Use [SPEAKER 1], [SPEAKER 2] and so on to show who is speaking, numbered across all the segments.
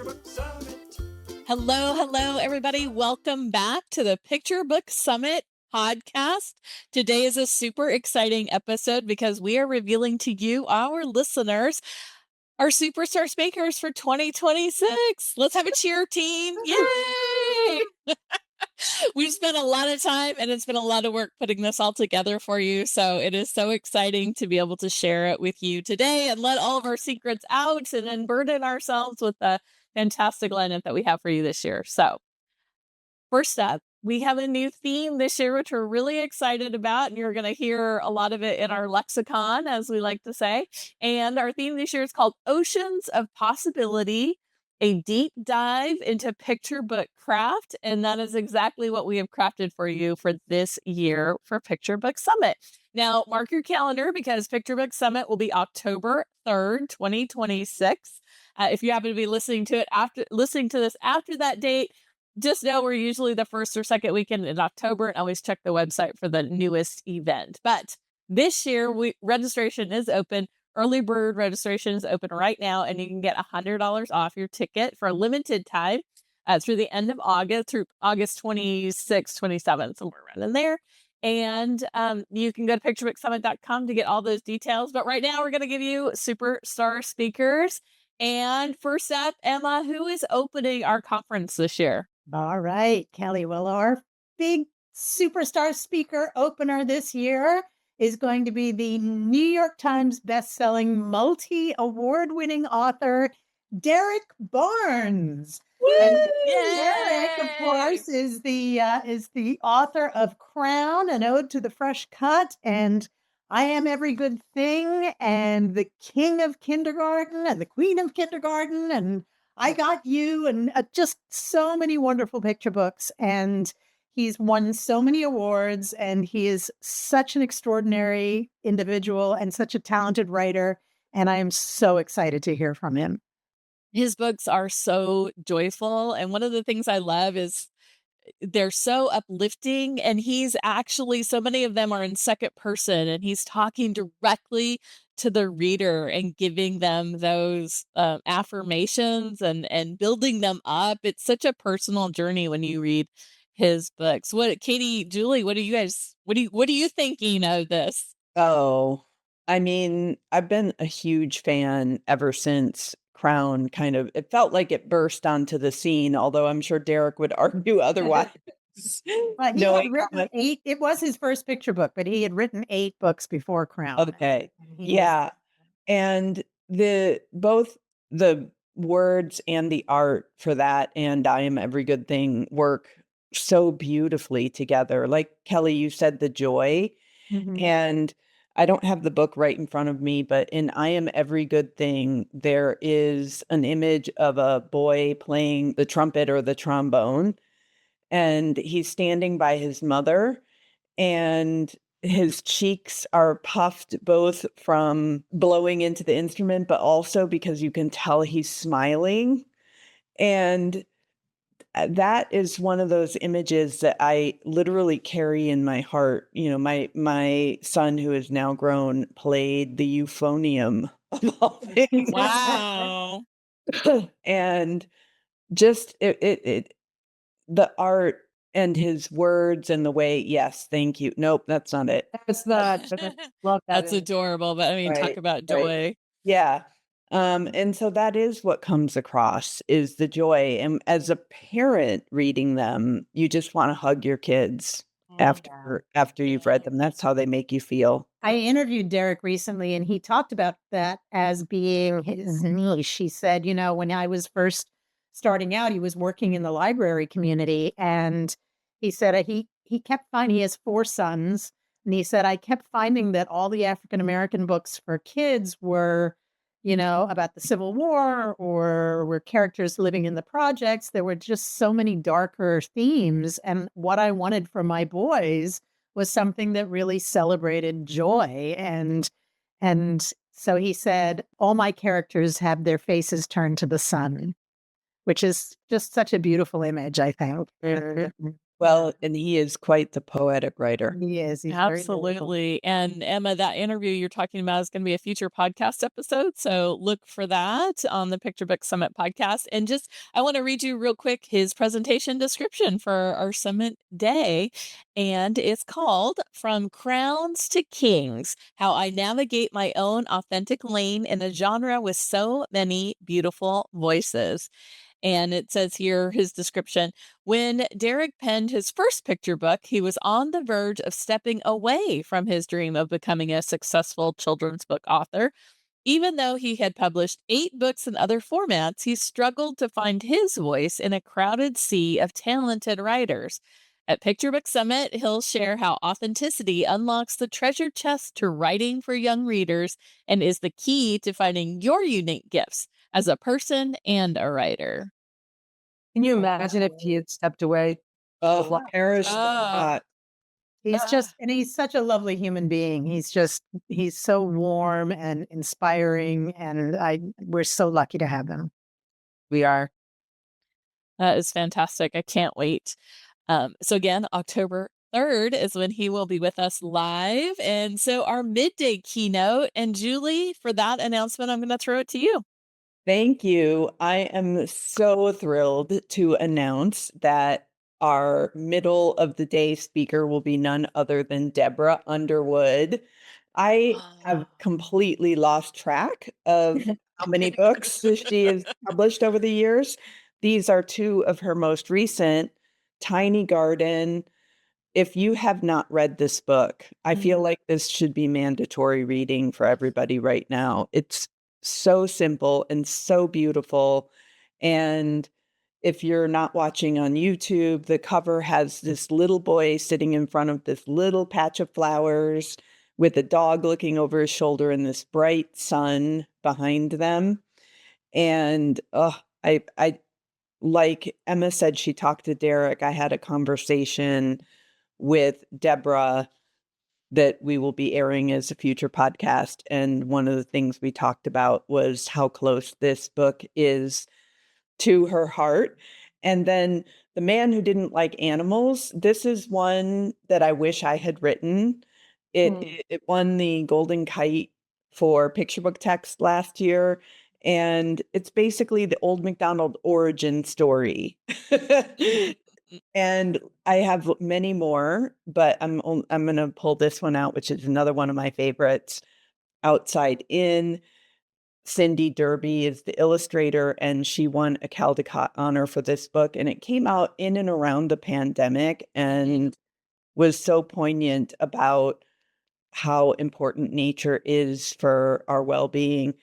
[SPEAKER 1] Book Summit.
[SPEAKER 2] Hello, everybody. Welcome back to the Picture Book Summit podcast. Today is a super exciting episode because we are revealing to you, our listeners, our superstar speakers for 2026. Let's have a cheer, team. Yay! We've spent a lot of time and it's been a lot of work putting this all together for you. So it is so exciting to be able to share it with you today and let all of our secrets out and unburden ourselves with the fantastic lineup that we have for you this year. So first up, we have a new theme this year, which we're really excited about. And you're going to hear a lot of it in our lexicon, as we like to say. And our theme this year is called Oceans of Possibility, a deep dive into picture book craft. And that is exactly what we have crafted for you for this year for Picture Book Summit. Now, mark your calendar because Picture Book Summit will be October 3rd, 2026. If you happen to be listening to this after that date, just know we're usually the first or second weekend in October, and always check the website for the newest event. But this year, registration is open. Early bird registration is open right now, and you can get $100 off your ticket for a limited time through the end of August, through August 26th, 27th, somewhere around in there. And you can go to picturebooksummit.com to get all those details. But right now, we're going to give you superstar speakers. And first up, Emma, who is opening our conference this year?
[SPEAKER 3] All right, Kelly. Well, our big superstar speaker opener this year is going to be the New York Times bestselling multi-award-winning author, Derrick Barnes. And Derrick, of course, is the author of Crown, An Ode to the Fresh Cut, and I Am Every Good Thing, and The King of Kindergarten, and The Queen of Kindergarten, and I Got You, and just so many wonderful picture books. And he's won so many awards, and he is such an extraordinary individual and such a talented writer. And I am so excited to hear from him.
[SPEAKER 2] His books are so joyful. And one of the things I love is they're so uplifting, and he's actually, so many of them are in second person, and he's talking directly to the reader and giving them those affirmations and building them up. It's such a personal journey when you read his books. Katie, Julie, what are you thinking of this?
[SPEAKER 4] Oh, I mean, I've been a huge fan ever since Crown it felt like it burst onto the scene, although I'm sure Derrick would argue otherwise.
[SPEAKER 3] Well, he had written 8. It was his first picture book, but he had written 8 books before Crown.
[SPEAKER 4] Okay. Yeah. And both the words and the art for that and I Am Every Good Thing work so beautifully together. Like Kelly, you said the joy.
[SPEAKER 3] Mhm.
[SPEAKER 4] And I don't have the book right in front of me, but in I Am Every Good Thing, there is an image of a boy playing the trumpet or the trombone, and he's standing by his mother, and his cheeks are puffed both from blowing into the instrument, but also because you can tell he's smiling. And that is one of those images that I literally carry in my heart. You know, my son, who is now grown, played the euphonium of all things.
[SPEAKER 2] Wow.
[SPEAKER 4] And just the art and his words and the way, yes, thank you. Nope, that's not it.
[SPEAKER 3] That's love that.
[SPEAKER 2] That's adorable. But I mean, talk about
[SPEAKER 4] right.
[SPEAKER 2] joy.
[SPEAKER 4] Yeah. And so that is what comes across, is the joy. And as a parent reading them, you just want to hug your kids after you've read them. That's how they make you feel.
[SPEAKER 3] I interviewed Derrick recently, and he talked about that as being his niche. He said, when I was first starting out, he was working in the library community, and he said he kept finding, he has 4 sons, and he said, I kept finding that all the African American books for kids were, about the Civil War, or were characters living in the projects. There were just so many darker themes, and what I wanted for my boys was something that really celebrated joy. And so he said, all my characters have their faces turned to the sun, which is just such a beautiful image, I think.
[SPEAKER 4] Well, and he is quite the poetic writer.
[SPEAKER 3] He is. He's very lyrical.
[SPEAKER 2] Absolutely. And Emma, that interview you're talking about is going to be a future podcast episode. So look for that on the Picture Book Summit podcast. And just, I want to read you real quick his presentation description for our summit day. And it's called From Crowns to Kings, How I Navigate My Own Authentic Lane in a Genre with So Many Beautiful Voices. And it says here his description: when Derrick penned his first picture book, he was on the verge of stepping away from his dream of becoming a successful children's book author. Even though he had published 8 books in other formats, he struggled to find his voice in a crowded sea of talented writers. At Picture Book Summit, he'll share how authenticity unlocks the treasure chest to writing for young readers and is the key to finding your unique gifts as a person and a writer.
[SPEAKER 1] Can you imagine if he had stepped away?
[SPEAKER 4] Oh, perish the
[SPEAKER 2] Oh.
[SPEAKER 4] thought.
[SPEAKER 3] He's just, and he's such a lovely human being. He's so warm and inspiring. And we're so lucky to have him.
[SPEAKER 1] We are.
[SPEAKER 2] That is fantastic. I can't wait. So again, October 3rd is when he will be with us live. And so our midday keynote, and Julie, for that announcement, I'm going to throw it to you.
[SPEAKER 4] Thank you. I am so thrilled to announce that our middle of the day speaker will be none other than Deborah Underwood. I have completely lost track of how many books she has published over the years. These are 2 of her most recent, Tiny Garden. If you have not read this book, I feel like this should be mandatory reading for everybody right now. It's so simple and so beautiful. And if you're not watching on YouTube, the cover has this little boy sitting in front of this little patch of flowers with a dog looking over his shoulder and this bright sun behind them. And I like Emma said, she talked to Derrick. I had a conversation with Deborah that we will be airing as a future podcast. And one of the things we talked about was how close this book is to her heart. And then The Man Who Didn't Like Animals. This is one that I wish I had written. It won the Golden Kite for picture book text last year. And it's basically the Old MacDonald origin story. And I have many more, but I'm going to pull this one out, which is another one of my favorites. Outside In. Cindy Derby is the illustrator, and she won a Caldecott honor for this book. And it came out in and around the pandemic and was so poignant about how important nature is for our well-being.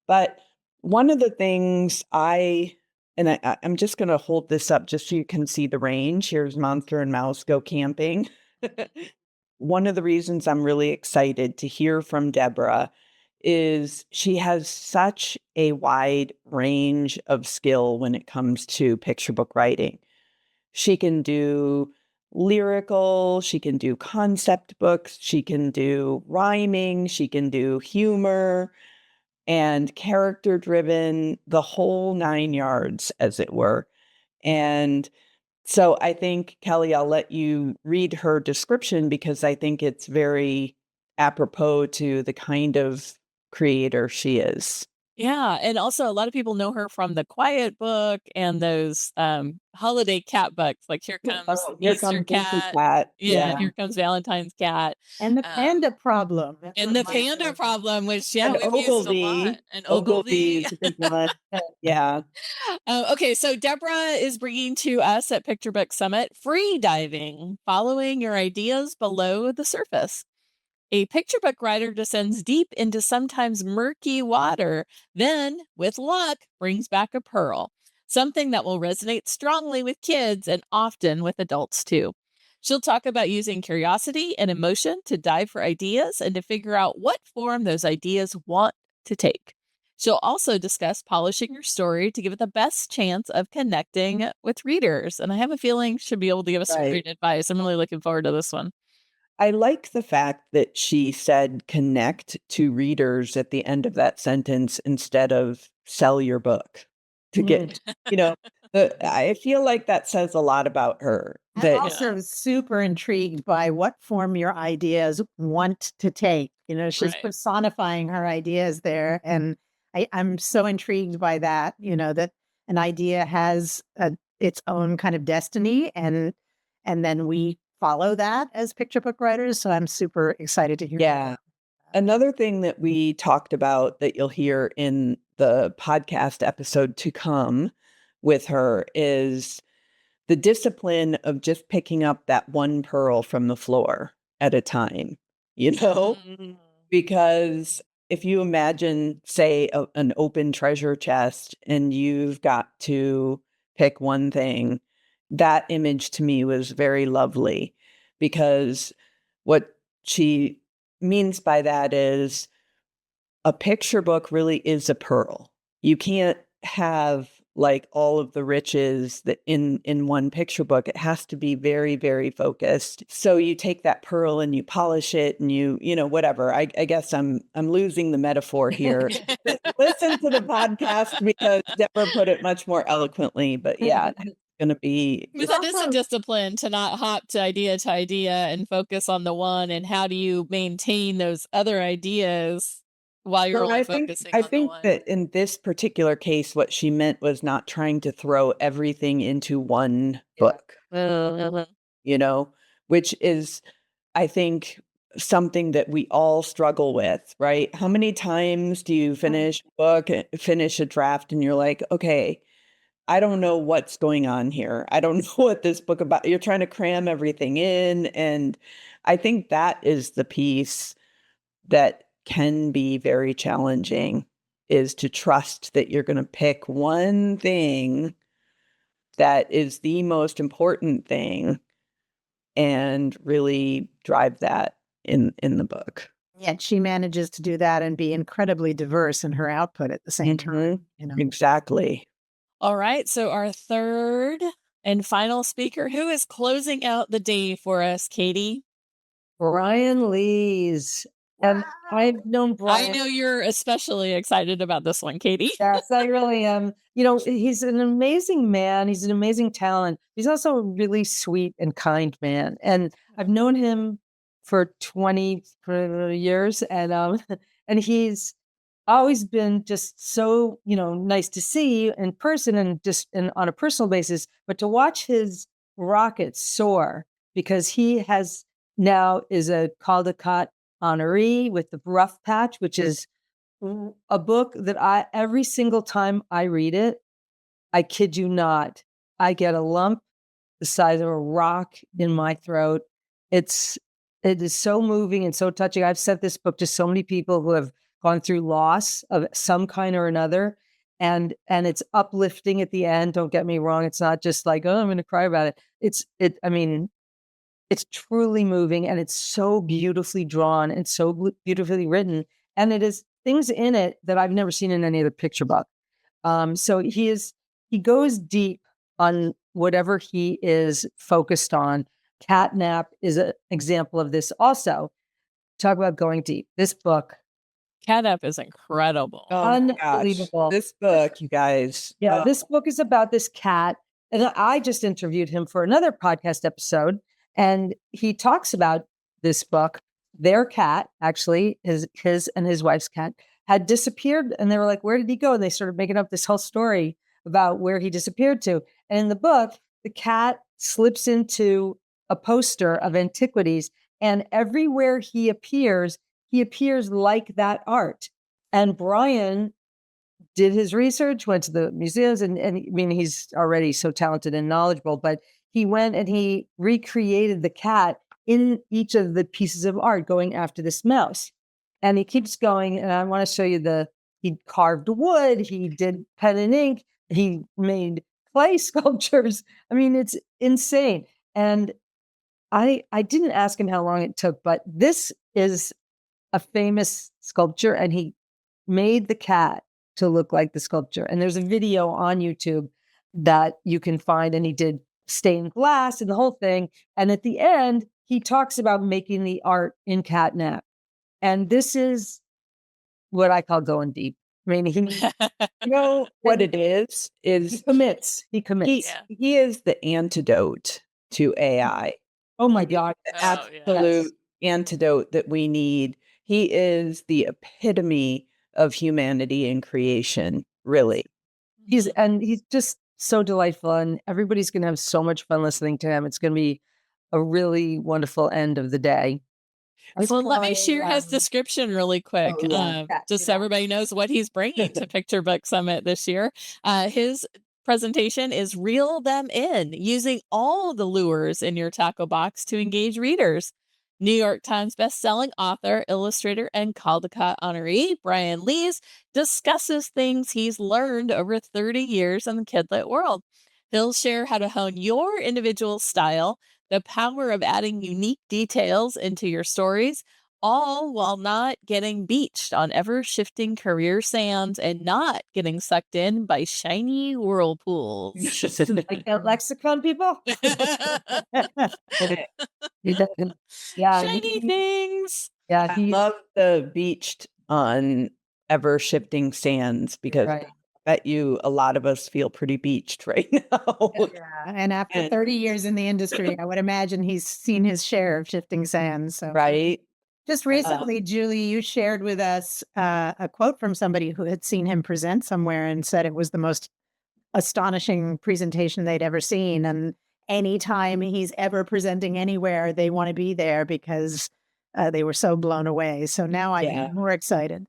[SPEAKER 4] But one of the things I'm just going to hold this up just so you can see the range. Here's Monster and Mouse Go Camping. One of the reasons I'm really excited to hear from Deborah is she has such a wide range of skill when it comes to picture book writing. She can do lyrical, she can do concept books, she can do rhyming, she can do humor and character driven, the whole 9 yards, as it were. And so I think, Kelly, I'll let you read her description because I think it's very apropos to the kind of creator she is.
[SPEAKER 2] Yeah, and also a lot of people know her from the Quiet Book and those holiday cat books, like Here Comes
[SPEAKER 4] Here
[SPEAKER 2] Easter
[SPEAKER 4] Comes Easter
[SPEAKER 2] Cat.
[SPEAKER 4] Cat.
[SPEAKER 2] Yeah, Here Comes Valentine's Cat.
[SPEAKER 3] And the Panda Problem. That's
[SPEAKER 2] And
[SPEAKER 3] one
[SPEAKER 2] the
[SPEAKER 3] of my
[SPEAKER 2] Panda
[SPEAKER 3] favorites.
[SPEAKER 2] Problem, which,
[SPEAKER 4] And
[SPEAKER 2] we've used a
[SPEAKER 4] Ogilvy.
[SPEAKER 2] lot. And
[SPEAKER 4] Ogilvy
[SPEAKER 2] Ogilvy.
[SPEAKER 4] is a big one. Yeah.
[SPEAKER 2] Okay, so Deborah is bringing to us at Picture Book Summit free diving, following your ideas below the surface. A picture book writer descends deep into sometimes murky water, then, with luck, brings back a pearl, something that will resonate strongly with kids and often with adults too. She'll talk about using curiosity and emotion to dive for ideas and to figure out what form those ideas want to take. She'll also discuss polishing your story to give it the best chance of connecting with readers. And I have a feeling she'll be able to give us some
[SPEAKER 4] Right.
[SPEAKER 2] great advice. I'm really looking forward to this one.
[SPEAKER 4] I like the fact that she said connect to readers at the end of that sentence instead of sell your book to get, I feel like that says a lot about her,
[SPEAKER 3] I'm
[SPEAKER 4] that
[SPEAKER 3] also super intrigued by what form your ideas want to take. She's
[SPEAKER 2] Right.
[SPEAKER 3] personifying her ideas there. And I'm so intrigued by that, that an idea has its own kind of destiny. And then we follow that as picture book writers. So I'm super excited to hear.
[SPEAKER 4] yeah. Another thing that we talked about that you'll hear in the podcast episode to come with her is the discipline of just picking up that one pearl from the floor at a time,
[SPEAKER 2] Mm.
[SPEAKER 4] because if you imagine, say, an open treasure chest and you've got to pick one thing, that image to me was very lovely because what she means by that is a picture book really is a pearl. You can't have like all of the riches that in one picture book. It has to be very, very focused. So you take that pearl and you polish it and whatever. I guess I'm losing the metaphor here. Listen to the podcast because Deborah put it much more eloquently. But yeah, it's going to be.
[SPEAKER 2] Because that is a discipline to not hop to idea and focus on the one. And how do you maintain those other ideas while you're
[SPEAKER 4] Well,
[SPEAKER 2] only
[SPEAKER 4] I
[SPEAKER 2] focusing on the
[SPEAKER 4] think
[SPEAKER 2] one?
[SPEAKER 4] that in this particular case, what she meant was not trying to throw everything into one book, which is, I think, something that we all struggle with, right? How many times do you finish a book, finish a draft, and you're like, okay, I don't know what's going on here. I don't know what this book about. You're trying to cram everything in. And I think that is the piece that can be very challenging, is to trust that you're going to pick one thing that is the most important thing and really drive that in the book.
[SPEAKER 3] Yet she manages to do that and be incredibly diverse in her output at the same time.
[SPEAKER 4] Exactly.
[SPEAKER 2] All right. So our third and final speaker, who is closing out the day for us, Katie?
[SPEAKER 1] Brian Lees. And I've known Brian.
[SPEAKER 2] I know you're especially excited about this one, Katie.
[SPEAKER 1] Yes, I really am. He's an amazing man. He's an amazing talent. He's also a really sweet and kind man. And I've known him for 20 years. And and he's always been just so, nice to see in person and just on a personal basis. But to watch his rocket soar, because he now is a Caldecott Honoree with the Rough Patch, which is a book that every single time I read it, I kid you not, I get a lump the size of a rock in my throat. It is so moving and so touching. I've sent this book to so many people who have gone through loss of some kind or another. And it's uplifting at the end. Don't get me wrong. It's not just like, oh, I'm going to cry about it. It's truly moving, and it's so beautifully drawn and so beautifully written. And it is things in it that I've never seen in any other picture book. So he goes deep on whatever he is focused on. Catnap is an example of this also. Talk about going deep. This book.
[SPEAKER 2] Catnap is incredible.
[SPEAKER 4] Oh,
[SPEAKER 1] unbelievable.
[SPEAKER 4] This book, you guys.
[SPEAKER 1] Yeah, this book is about this cat. And I just interviewed him for another podcast episode. And he talks about this book. Their cat, actually, his and his wife's cat, had disappeared. And they were like, where did he go? And they started making up this whole story about where he disappeared to. And in the book, the cat slips into a poster of antiquities. And everywhere he appears like that art. And Brian did his research, went to the museums, and I mean, he's already so talented and knowledgeable, but he went and he recreated the cat in each of the pieces of art going after this mouse. And he keeps going. And I want to show you he carved wood, he did pen and ink, he made clay sculptures. I mean, it's insane. And I didn't ask him how long it took, but this is a famous sculpture, and he made the cat to look like the sculpture. And there's a video on YouTube that you can find, and he did stained glass and the whole thing. And at the end, he talks about making the art in Catnap. And this is what I call going deep. I mean,
[SPEAKER 4] What it is
[SPEAKER 1] he commits.
[SPEAKER 4] he is the antidote to AI.
[SPEAKER 1] Oh my God.
[SPEAKER 4] The
[SPEAKER 2] Oh,
[SPEAKER 4] absolute antidote that we need. He is the epitome of humanity and creation, really.
[SPEAKER 1] He's just so delightful, and everybody's going to have so much fun listening to him. It's going to be a really wonderful end of the day.
[SPEAKER 2] Well, let me share his description really quick, just so everybody knows what he's bringing to Picture Book Summit this year. His presentation is Reel Them In, using all the lures in your tackle box to engage readers. New York Times bestselling author, illustrator, and Caldecott Honoree Brian Lees discusses things he's learned over 30 years in the kidlit world. He'll share how to hone your individual style, the power of adding unique details into your stories, all while not getting beached on ever-shifting career sands and not getting sucked in by shiny whirlpools.
[SPEAKER 1] Like that lexicon, people? Yeah.
[SPEAKER 2] Shiny things.
[SPEAKER 1] Yeah.
[SPEAKER 4] I love the beached on ever shifting sands, because I bet you a lot of us feel pretty beached right now.
[SPEAKER 3] And after 30 years in the industry, I would imagine he's seen his share of shifting sands. So.
[SPEAKER 4] Right.
[SPEAKER 3] Just recently, Julie, you shared with us a quote from somebody who had seen him present somewhere and said it was the most astonishing presentation they'd ever seen. And anytime he's ever presenting anywhere, they want to be there because they were so blown away. So now I'm more excited.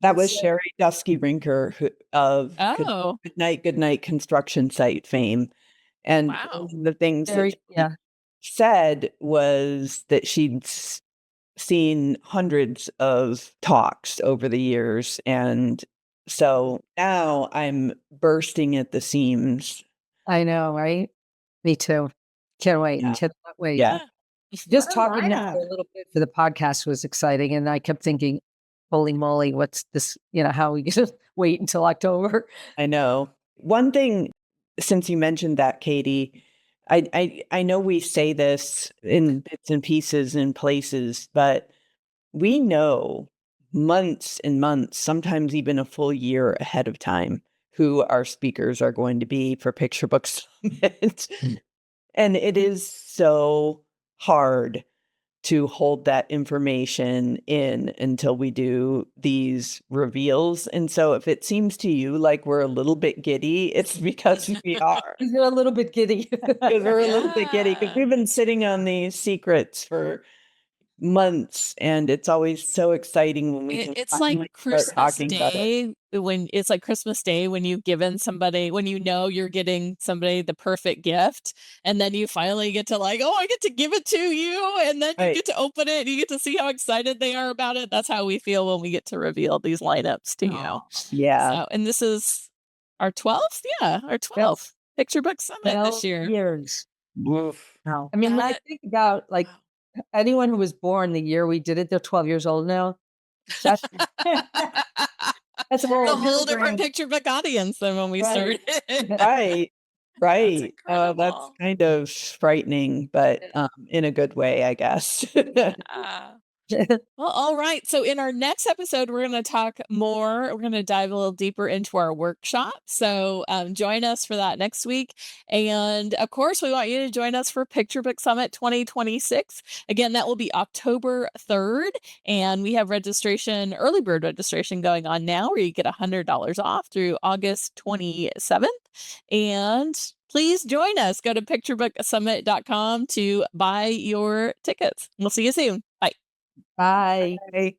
[SPEAKER 4] That was Sherry Dusky Rinker of Good Night construction site fame. And the things that she said was that she'd seen hundreds of talks over the years. And so now I'm bursting at the seams.
[SPEAKER 1] I know, right? Me too. Can't wait. Can't wait.
[SPEAKER 4] Yeah.
[SPEAKER 1] Just talking now a little bit for the podcast was exciting. And I kept thinking, holy moly, what's this? How are we going to wait until October?
[SPEAKER 4] I know. One thing, since you mentioned that, Katie, I know we say this in bits and pieces in places, but we know months and months, sometimes even a full year ahead of time, who our speakers are going to be for Picture Book Summit. And it is so hard to hold that information in until we do these reveals. And so if it seems to you like we're a little bit giddy, it's because we are.
[SPEAKER 1] We're a little bit giddy.
[SPEAKER 4] Because we're a little bit giddy, because we've been sitting on these secrets for months, and it's always so exciting when we can
[SPEAKER 2] it's like Christmas Day when you've given somebody, when you're getting somebody the perfect gift, and then you finally get to I get to give it to you, and then you get to open it and you get to see how excited they are about it. That's how we feel when we get to reveal these lineups to you.
[SPEAKER 4] Yeah.
[SPEAKER 2] So, and this is our 12th Picture Book Summit this year.
[SPEAKER 1] Years.
[SPEAKER 4] Oof.
[SPEAKER 1] I mean, when I think about anyone who was born the year we did it, they're 12 years old now. That's
[SPEAKER 2] a whole different picture book audience than when we started.
[SPEAKER 4] Right. That's kind of frightening, but in a good way, I guess.
[SPEAKER 2] Well, all right. So in our next episode, we're going to talk more. We're going to dive a little deeper into our workshop. So join us for that next week. And of course, we want you to join us for Picture Book Summit 2026. Again, that will be October 3rd. And we have early bird registration going on now, where you get $100 off through August 27th. And please join us. Go to picturebooksummit.com to buy your tickets. We'll see you soon. Bye.
[SPEAKER 1] Bye.
[SPEAKER 4] Bye.